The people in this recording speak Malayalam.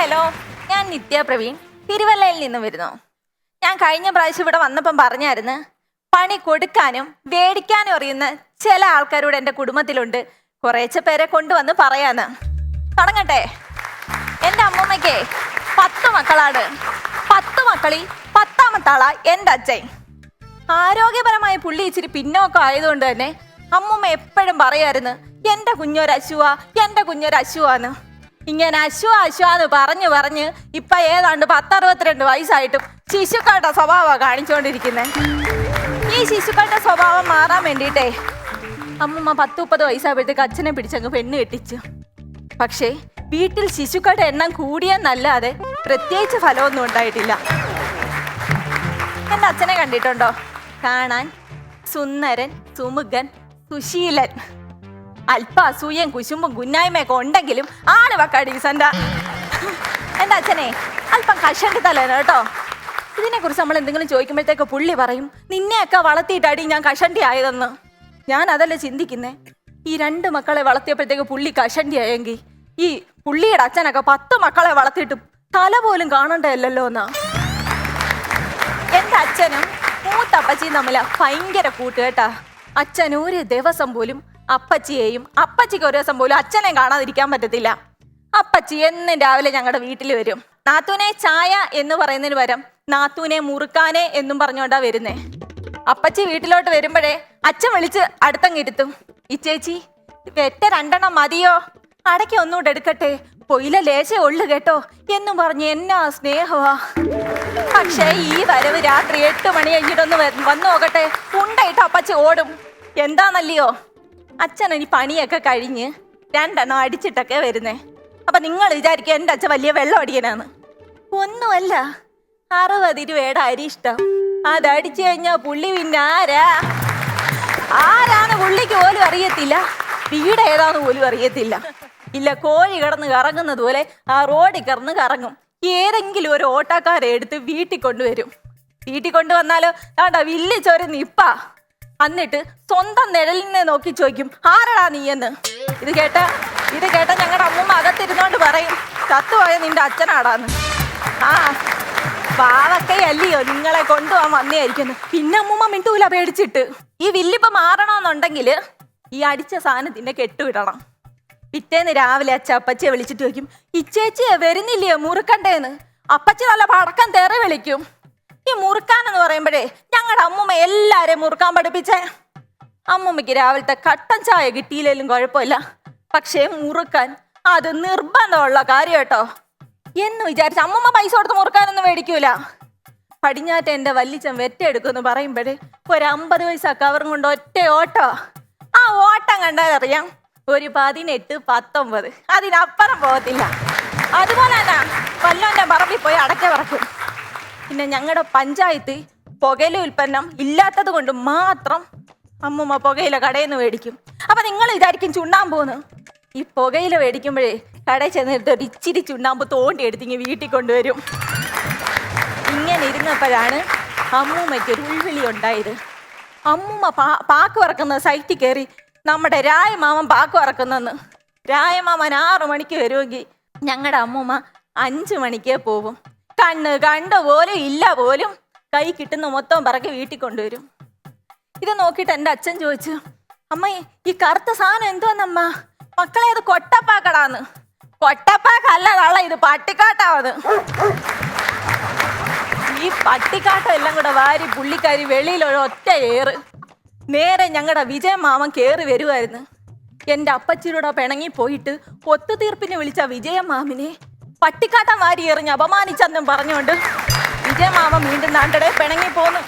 ഹലോ, ഞാൻ നിത്യ പ്രവീൺ, തിരുവല്ലയിൽ നിന്ന് വരുന്നു. ഞാൻ കഴിഞ്ഞ പ്രാവശ്യം ഇവിടെ വന്നപ്പം പറഞ്ഞായിരുന്നു, പണി കൊടുക്കാനും വേടിക്കാനും അറിയുന്ന ചില ആൾക്കാരോട് എൻ്റെ കുടുംബത്തിലുണ്ട്, കുറേശ്ശെ പേരെ കൊണ്ടുവന്ന് പറയാന്ന്. തുടങ്ങട്ടെ. എൻ്റെ അമ്മൂമ്മയ്ക്ക് 10 മക്കളാണ്. 10 മക്കളിൽ 10ാമത്തെ ആളാ എൻ്റെ അച്ഛൻ. ആരോഗ്യപരമായ പുള്ളി ഇച്ചിരി പിന്നോക്കം ആയതുകൊണ്ട് തന്നെ അമ്മൂമ്മ എപ്പോഴും പറയായിരുന്നു, എൻ്റെ കുഞ്ഞൊരശുവാ, എൻ്റെ കുഞ്ഞൊരശുവാന്ന്. ഇങ്ങനെ അശ്വാന്ന് പറഞ്ഞ് ഇപ്പൊ ഏതാണ്ട് 10-62 വയസ്സായിട്ടും ശിശുക്കളുടെ സ്വഭാവമാണ് കാണിച്ചുകൊണ്ടിരിക്കുന്നത്. ഈ ശിശുക്കളുടെ സ്വഭാവം മാറാൻ വേണ്ടിയിട്ടേ അമ്മൂമ്മ 10-30 വയസ്സായപ്പോഴത്തേക്ക് അച്ഛനെ പിടിച്ചങ്ങ് പെണ്ണ് കെട്ടിച്ചു. പക്ഷേ വീട്ടിൽ ശിശുക്കളുടെ എണ്ണം കൂടിയെന്നല്ലാതെ പ്രത്യേകിച്ച് ഫലമൊന്നും ഉണ്ടായിട്ടില്ല. എൻ്റെ അച്ഛനെ കണ്ടിട്ടുണ്ടോ? കാണാൻ സുന്ദരൻ, സുമുഖൻ, സുശീലൻ, അല്പ അസൂയയും കുശുമ്പും കുന്നായ്മയൊക്കെ ഉണ്ടെങ്കിലും ആള് വക്ക ഡീസൻ്റാ. എൻ്റെ അച്ഛനെ അല്പം കഷണ്ടി തലേന കേട്ടോ. ഇതിനെക്കുറിച്ച് നമ്മൾ എന്തെങ്കിലും ചോദിക്കുമ്പോഴത്തേക്ക് പുള്ളി പറയും, നിന്നെയൊക്കെ വളർത്തിയിട്ടാടി ഞാൻ കഷണ്ടി ആയതെന്ന്. ഞാൻ അതല്ല ചിന്തിക്കുന്നേ, ഈ 2 മക്കളെ വളർത്തിയപ്പോഴത്തേക്ക് പുള്ളി കഷണ്ടി ആയെങ്കിൽ ഈ പുള്ളിയുടെ അച്ഛനൊക്കെ 10 മക്കളെ വളർത്തിയിട്ട് തല പോലും കാണണ്ടല്ലോ എന്നാ. എൻ്റെ അച്ഛനും മൂത്തപ്പച്ചിയും തമ്മിൽ ഭയങ്കര കൂട്ടുകേട്ടാ. അച്ഛൻ ഒരു ദിവസം പോലും അപ്പച്ചിയെയും അപ്പച്ചിക്ക് ഒരു ദിവസം പോലും അച്ഛനെ കാണാതിരിക്കാൻ പറ്റത്തില്ല. അപ്പച്ചി എന്നും രാവിലെ ഞങ്ങളുടെ വീട്ടിൽ വരും. നാത്തൂനെ ചായ എന്ന് പറയുന്നതിന് പകരം നാത്തൂനെ മുറുക്കാനെ എന്നും പറഞ്ഞോണ്ടാ വരുന്നേ. അപ്പച്ചി വീട്ടിലോട്ട് വരുമ്പോഴേ അച്ഛൻ വിളിച്ച് അടുത്തങ്ങിരുത്തും, ഇച്ചേച്ചി വെറ്റ 2 മതിയോ, അടയ്ക്ക് ഒന്നുകൂടെ എടുക്കട്ടെ, പൊയില ലേശേ ഉള്ളു കേട്ടോ എന്നും പറഞ്ഞ് എന്നാ സ്നേഹമാ. പക്ഷേ ഈ വരവ് രാത്രി 8 മണി കഴിഞ്ഞിട്ടൊന്ന് വന്നു നോക്കട്ടെ, ഉണ്ടായിട്ട് അപ്പച്ചി ഓടും. എന്താന്നല്ലയോ, അച്ഛൻ ഇനി പണിയൊക്കെ കഴിഞ്ഞ് 2 അടിച്ചിട്ടൊക്കെ വരുന്നേ. അപ്പൊ നിങ്ങൾ വിചാരിക്കുക എൻ്റെ അച്ഛൻ വലിയ വെള്ളം അടിയനാന്ന്. ഒന്നുമല്ല, 60 രൂപയുടെ അരി ഇഷ്ടം. അതടിച്ചു കഴിഞ്ഞാൽ പുള്ളി പിന്നെ ആരാണ് പുള്ളിക്ക് പോലും അറിയത്തില്ല, വീട് ഏതാന്ന് പോലും അറിയത്തില്ല. ഇല്ല, കോഴി കിടന്ന് കറങ്ങുന്നത് പോലെ ആ റോഡിൽ കിടന്ന് കറങ്ങും. ഏതെങ്കിലും ഒരു ഓട്ടോക്കാരെ എടുത്ത് വീട്ടിൽ കൊണ്ടുവരും. വീട്ടിൽ കൊണ്ടുവന്നാലോ വേണ്ട വില്ലിച്ചൊരു നിപ്പാ. എന്നിട്ട് സ്വന്തം നിഴലിനെ നോക്കി ചോദിക്കും, ആരടാ നീയെന്ന്. ഇത് കേട്ട ഞങ്ങളുടെ അമ്മൂമ്മ അകത്തിരുന്നോണ്ട് പറയും, ചത്തുപോയ നിന്റെ അച്ഛനാടാന്ന്. ആ പാവക്കയല്ലയോ നിങ്ങളെ കൊണ്ടുപോകാൻ വന്നേയിരിക്കുന്നു. പിന്നെ അമ്മൂമ്മ മിണ്ടൂല പേടിച്ചിട്ട്. ഈ വില്ലിപ്പം മാറണമെന്നുണ്ടെങ്കിൽ ഈ അടിച്ച സാധനത്തിന്റെ കെട്ടുവിടണം. പിറ്റേന്ന് രാവിലെ അപ്പച്ചിയെ വിളിച്ചിട്ട് ചോദിക്കും, ഇച്ചേച്ചിയെ വരുന്നില്ലയോ മുറുക്കണ്ടേന്ന്. അപ്പച്ചി നല്ല പടക്കം തെറി വിളിക്കും. ഈ മുറുക്കാനെന്ന് പറയുമ്പോഴേ ഞങ്ങളുടെ അമ്മൂമ്മ എല്ലാരെയും മുറുക്കാൻ പഠിപ്പിച്ചേ. അമ്മൂമ്മയ്ക്ക് രാവിലത്തെ കട്ടൻ ചായ കിട്ടിയില്ലെങ്കിലും കുഴപ്പമില്ല, പക്ഷേ മുറുക്കാൻ അത് നിർബന്ധമുള്ള കാര്യം കേട്ടോ എന്ന് വിചാരിച്ച അമ്മൂമ്മ പൈസ കൊടുത്ത് മുറുക്കാനൊന്നും മേടിക്കൂല. പടിഞ്ഞാറ്റ എൻ്റെ വല്ലിച്ചൻ വെറ്റെടുക്കുമെന്ന് പറയുമ്പോഴേ ഒരു 50 പൈസ കവറും കൊണ്ട് ഒറ്റ ഓട്ടോ. ആ ഓട്ടം കണ്ടാലറിയാം ഒരു 18-19, അതിനപ്പുറം പോകത്തില്ല. അതുപോലെ തന്നെ കൊല്ലോൻ്റെ പറമ്പിൽ പോയി അടയ്ക്ക പറക്കും. പിന്നെ ഞങ്ങളുടെ പഞ്ചായത്ത് പുകയില ഉൽപ്പന്നം ഇല്ലാത്തത് കൊണ്ട് മാത്രം അമ്മൂമ്മ പുകയില കടയിൽ നിന്ന് മേടിക്കും. അപ്പൊ നിങ്ങൾ വിചാരിക്കും ചുണ്ണാമ്പൂന്ന്. ഈ പുകയില മേടിക്കുമ്പോഴേ കടയിൽ ചെന്നിട്ട് ഒരു ഇച്ചിരി ചുണ്ണാമ്പ് തോണ്ടി എടുത്തിങ്ങി വീട്ടിൽ കൊണ്ടുവരും. ഇങ്ങനെ ഇരുന്നപ്പോഴാണ് അമ്മൂമ്മയ്ക്ക് ഒരു ഉൾവിളി ഉണ്ടായത്. അമ്മൂമ്മ പാക്ക് വറക്കുന്ന സൈറ്റിൽ കയറി നമ്മുടെ രായമാമൻ പാക്ക് വറക്കുന്നെന്ന്. രായമാമൻ 6 മണിക്ക് വരുമെങ്കിൽ ഞങ്ങളുടെ അമ്മൂമ്മ 5 മണിക്കേ പോവും. കണ്ടു പോലും ഇല്ല പോലും കൈ കിട്ടുന്ന മൊത്തം പറക്കി വീട്ടിൽ കൊണ്ടുവരും. ഇത് നോക്കിയിട്ട് എൻ്റെ അച്ഛൻ ചോദിച്ചു, അമ്മ ഈ കറുത്ത സാധനം എന്തോന്നമ്മ? മക്കളെ അത് കൊട്ടപ്പാക്കടാന്ന്. കൊട്ടപ്പാക്കല്ല തള്ള, ഇത് പട്ടിക്കാട്ടാവത്. ഈ പട്ടിക്കാട്ടം എല്ലാം കൂടെ വാരി പുള്ളിക്കാരി വെളിയിൽ ഒരു ഒറ്റ ഏറ്. നേരെ ഞങ്ങളുടെ വിജയമാമൻ കയറി വരുമായിരുന്നു. എൻ്റെ അപ്പച്ചിയുടെ പിണങ്ങി പോയിട്ട് ഒത്തുതീർപ്പിന് വിളിച്ച വിജയമാമിനെ പട്ടിക്കാട്ടം വാരി എറിഞ്ഞ് അപമാനിച്ചെന്നും പറഞ്ഞുകൊണ്ട് വിജയമാമൻ വീണ്ടും നാട്ടിടെ പിണങ്ങി പോന്നു.